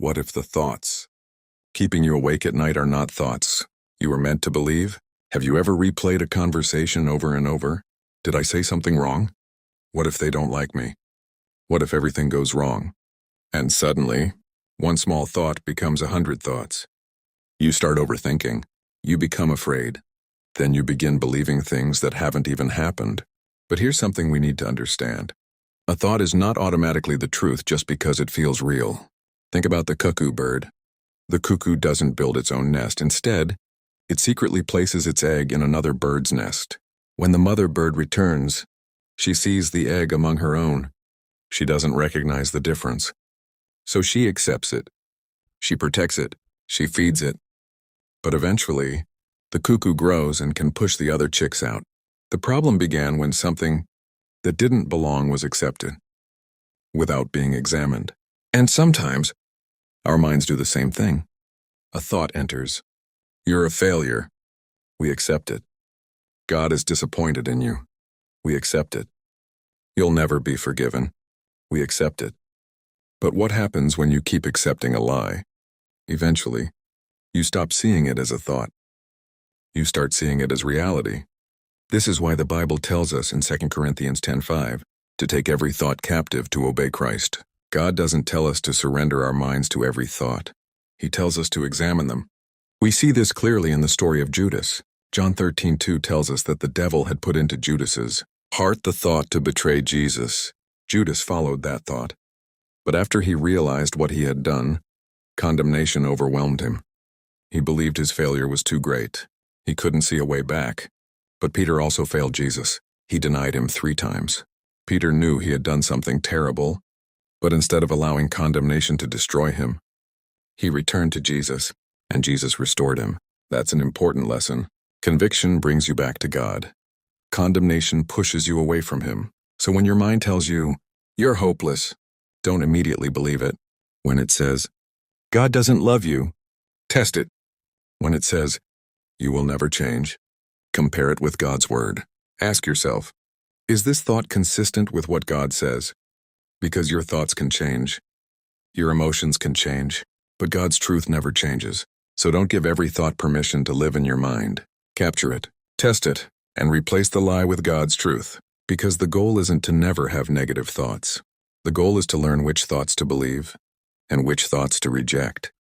What if the thoughts keeping you awake at night are not thoughts you were meant to believe? Have you ever replayed a conversation over and over? Did I say something wrong? What if they don't like me? What if everything goes wrong? And suddenly, one small thought becomes 100 thoughts. You start overthinking. You become afraid. Then you begin believing things that haven't even happened. But here's something we need to understand. A thought is not automatically the truth just because it feels real. Think about the cuckoo bird. The cuckoo doesn't build its own nest. Instead, it secretly places its egg in another bird's nest. When the mother bird returns, she sees the egg among her own. She doesn't recognize the difference. So she accepts it. She protects it. She feeds it. But eventually, the cuckoo grows and can push the other chicks out. The problem began when something that didn't belong was accepted, without being examined. And sometimes, our minds do the same thing. A thought enters. You're a failure. We accept it. God is disappointed in you. We accept it. You'll never be forgiven. We accept it. But what happens when you keep accepting a lie? Eventually, you stop seeing it as a thought. You start seeing it as reality. This is why the Bible tells us in 2 Corinthians 10:5 to take every thought captive to obey Christ. God doesn't tell us to surrender our minds to every thought. He tells us to examine them. We see this clearly in the story of Judas. John 13:2 tells us that the devil had put into Judas's heart the thought to betray Jesus. Judas followed that thought. But after he realized what he had done, condemnation overwhelmed him. He believed his failure was too great. He couldn't see a way back. But Peter also failed Jesus. He denied him 3 times. Peter knew he had done something terrible, but instead of allowing condemnation to destroy him, he returned to Jesus, and Jesus restored him. That's an important lesson. Conviction brings you back to God. Condemnation pushes you away from Him. So when your mind tells you, you're hopeless, don't immediately believe it. When it says, God doesn't love you, test it. When it says, you will never change, compare it with God's word. Ask yourself, is this thought consistent with what God says? Because your thoughts can change. Your emotions can change. But God's truth never changes. So don't give every thought permission to live in your mind. Capture it, test it, and replace the lie with God's truth. Because the goal isn't to never have negative thoughts. The goal is to learn which thoughts to believe and which thoughts to reject.